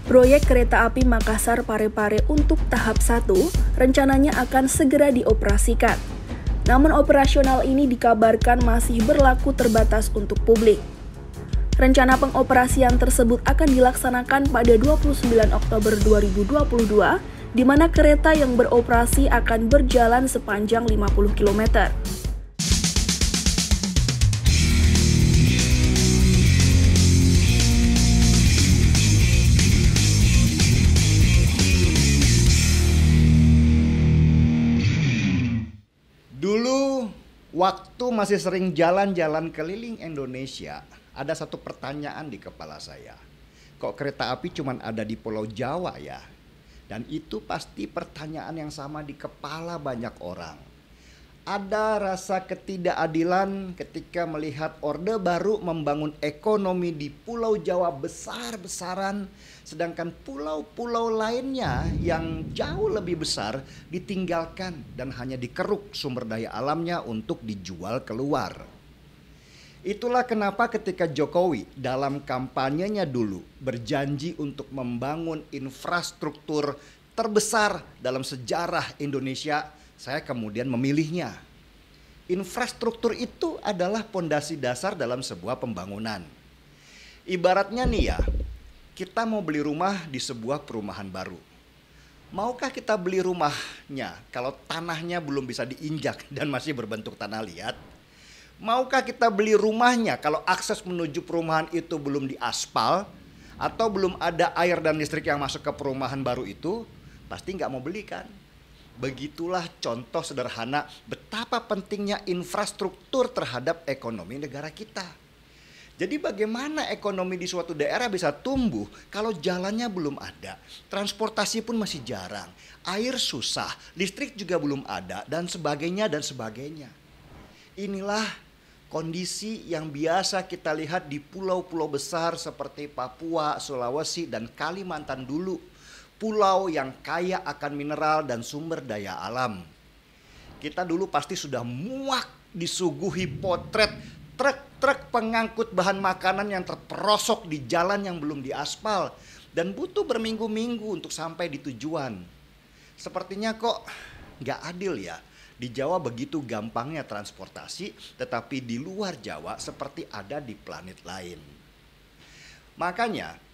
Proyek kereta api Makassar Parepare untuk tahap 1 rencananya akan segera dioperasikan. Namun operasional ini dikabarkan masih berlaku terbatas untuk publik. Rencana pengoperasian tersebut akan dilaksanakan pada 29 Oktober 2022, di mana kereta yang beroperasi akan berjalan sepanjang 50 km. Dulu, waktu masih sering jalan-jalan keliling Indonesia, ada satu pertanyaan di kepala saya. Kok kereta api cuma ada di Pulau Jawa ya? Dan itu pasti pertanyaan yang sama di kepala banyak orang. Ada rasa ketidakadilan ketika melihat Orde Baru membangun ekonomi di Pulau Jawa besar-besaran, sedangkan pulau-pulau lainnya yang jauh lebih besar ditinggalkan dan hanya dikeruk sumber daya alamnya untuk dijual keluar. Itulah kenapa ketika Jokowi dalam kampanyenya dulu berjanji untuk membangun infrastruktur terbesar dalam sejarah Indonesia, saya kemudian memilihnya. Infrastruktur itu adalah pondasi dasar dalam sebuah pembangunan. Ibaratnya nih ya, kita mau beli rumah di sebuah perumahan baru. Maukah kita beli rumahnya kalau tanahnya belum bisa diinjak dan masih berbentuk tanah liat? Maukah kita beli rumahnya kalau akses menuju perumahan itu belum diaspal atau belum ada air dan listrik yang masuk ke perumahan baru itu? Pasti nggak mau beli kan? Begitulah contoh sederhana betapa pentingnya infrastruktur terhadap ekonomi negara kita. Jadi bagaimana ekonomi di suatu daerah bisa tumbuh kalau jalannya belum ada, transportasi pun masih jarang, air susah, listrik juga belum ada, dan sebagainya dan sebagainya. Inilah kondisi yang biasa kita lihat di pulau-pulau besar seperti Papua, Sulawesi, dan Kalimantan dulu. Pulau yang kaya akan mineral dan sumber daya alam. Kita dulu pasti sudah muak disuguhi potret truk-truk pengangkut bahan makanan yang terperosok di jalan yang belum diaspal dan butuh berminggu-minggu untuk sampai di tujuan. Sepertinya kok nggak adil ya. Di Jawa begitu gampangnya transportasi, tetapi di luar Jawa seperti ada di planet lain. Makanya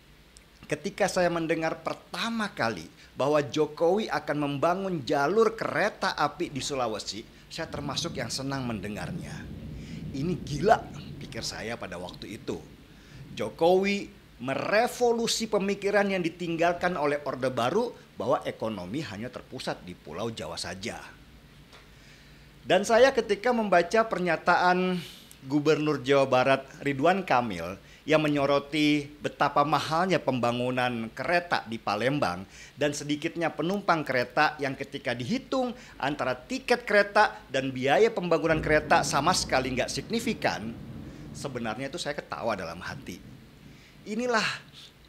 ketika saya mendengar pertama kali bahwa Jokowi akan membangun jalur kereta api di Sulawesi, saya termasuk yang senang mendengarnya. Ini gila, pikir saya pada waktu itu. Jokowi merevolusi pemikiran yang ditinggalkan oleh Orde Baru bahwa ekonomi hanya terpusat di Pulau Jawa saja. Dan saya ketika membaca pernyataan Gubernur Jawa Barat Ridwan Kamil yang menyoroti betapa mahalnya pembangunan kereta di Palembang dan sedikitnya penumpang kereta yang ketika dihitung antara tiket kereta dan biaya pembangunan kereta sama sekali nggak signifikan, sebenarnya itu saya ketawa dalam hati. Inilah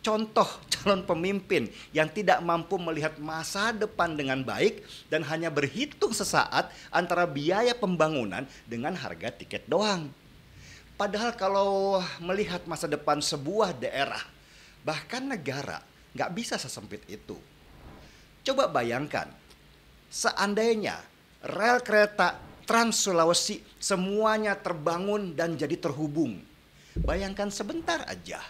contoh calon pemimpin yang tidak mampu melihat masa depan dengan baik dan hanya berhitung sesaat antara biaya pembangunan dengan harga tiket doang. Padahal kalau melihat masa depan sebuah daerah, bahkan negara, nggak bisa sesempit itu. Coba bayangkan, seandainya rel kereta Trans Sulawesi semuanya terbangun dan jadi terhubung. Bayangkan sebentar aja,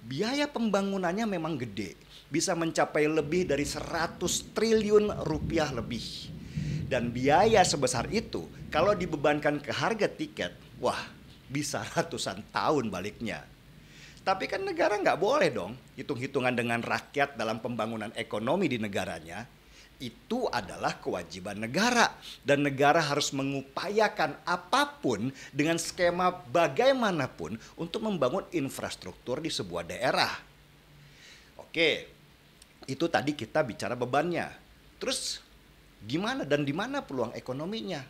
biaya pembangunannya memang gede, bisa mencapai lebih dari 100 triliun rupiah lebih. Dan biaya sebesar itu kalau dibebankan ke harga tiket, wah, bisa ratusan tahun baliknya. Tapi kan negara nggak boleh dong hitung-hitungan dengan rakyat dalam pembangunan ekonomi di negaranya. Itu adalah kewajiban negara. Dan negara harus mengupayakan apapun dengan skema bagaimanapun untuk membangun infrastruktur di sebuah daerah. Oke, itu tadi kita bicara bebannya. Terus gimana dan di mana peluang ekonominya?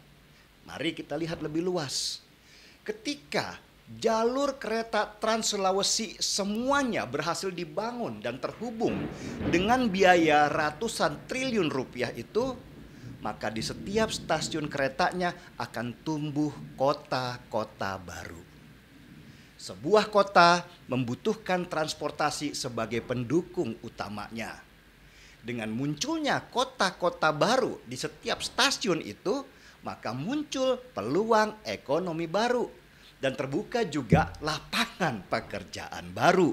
Mari kita lihat lebih luas. Ketika jalur kereta Trans Sulawesi semuanya berhasil dibangun dan terhubung dengan biaya ratusan triliun rupiah itu, maka di setiap stasiun keretanya akan tumbuh kota-kota baru. Sebuah kota membutuhkan transportasi sebagai pendukung utamanya. Dengan munculnya kota-kota baru di setiap stasiun itu, maka muncul peluang ekonomi baru dan terbuka juga lapangan pekerjaan baru.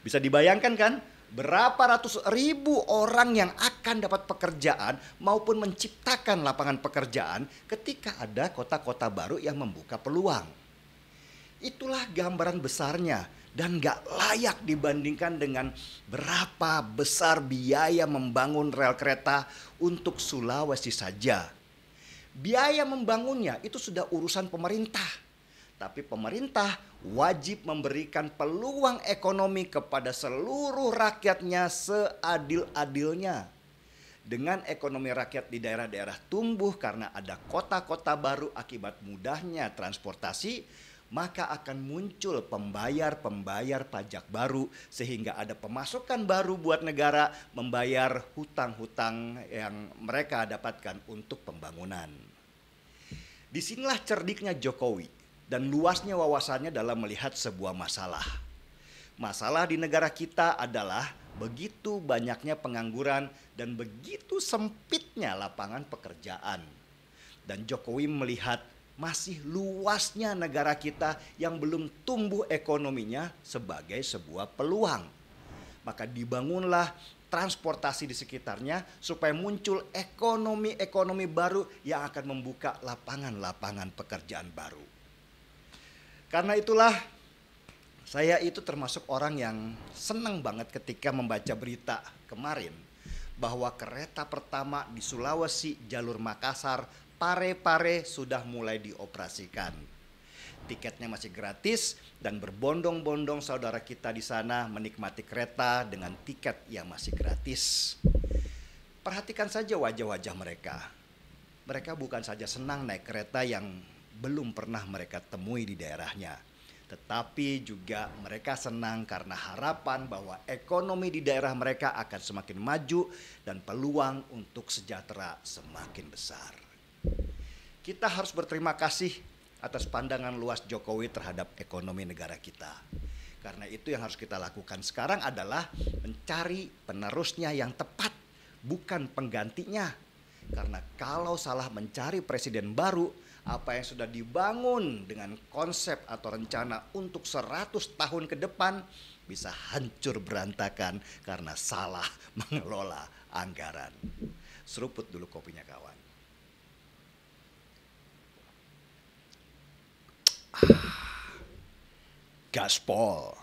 Bisa dibayangkan kan? Berapa ratus ribu orang yang akan dapat pekerjaan maupun menciptakan lapangan pekerjaan ketika ada kota-kota baru yang membuka peluang. Itulah gambaran besarnya dan gak layak dibandingkan dengan berapa besar biaya membangun rel kereta untuk Sulawesi saja. Biaya membangunnya itu sudah urusan pemerintah. Tapi pemerintah wajib memberikan peluang ekonomi kepada seluruh rakyatnya seadil-adilnya. Dengan ekonomi rakyat di daerah-daerah tumbuh karena ada kota-kota baru akibat mudahnya transportasi, maka akan muncul pembayar-pembayar pajak baru sehingga ada pemasukan baru buat negara membayar hutang-hutang yang mereka dapatkan untuk pembangunan. Disinilah cerdiknya Jokowi dan luasnya wawasannya dalam melihat sebuah masalah. Masalah di negara kita adalah begitu banyaknya pengangguran dan begitu sempitnya lapangan pekerjaan. Dan Jokowi melihat masih luasnya negara kita yang belum tumbuh ekonominya sebagai sebuah peluang. Maka dibangunlah transportasi di sekitarnya supaya muncul ekonomi-ekonomi baru yang akan membuka lapangan-lapangan pekerjaan baru. Karena itulah saya itu termasuk orang yang senang banget ketika membaca berita kemarin bahwa kereta pertama di Sulawesi jalur Makassar Pare-Pare sudah mulai dioperasikan. Tiketnya masih gratis dan berbondong-bondong saudara kita di sana menikmati kereta dengan tiket yang masih gratis. Perhatikan saja wajah-wajah mereka. Mereka bukan saja senang naik kereta yang belum pernah mereka temui di daerahnya, tetapi juga mereka senang karena harapan bahwa ekonomi di daerah mereka akan semakin maju dan peluang untuk sejahtera semakin besar. Kita harus berterima kasih atas pandangan luas Jokowi terhadap ekonomi negara kita. Karena itu yang harus kita lakukan sekarang adalah mencari penerusnya yang tepat, bukan penggantinya. Karena kalau salah mencari presiden baru, apa yang sudah dibangun dengan konsep atau rencana untuk 100 tahun ke depan bisa hancur berantakan karena salah mengelola anggaran. Seruput dulu kopinya kawan. Gaspol.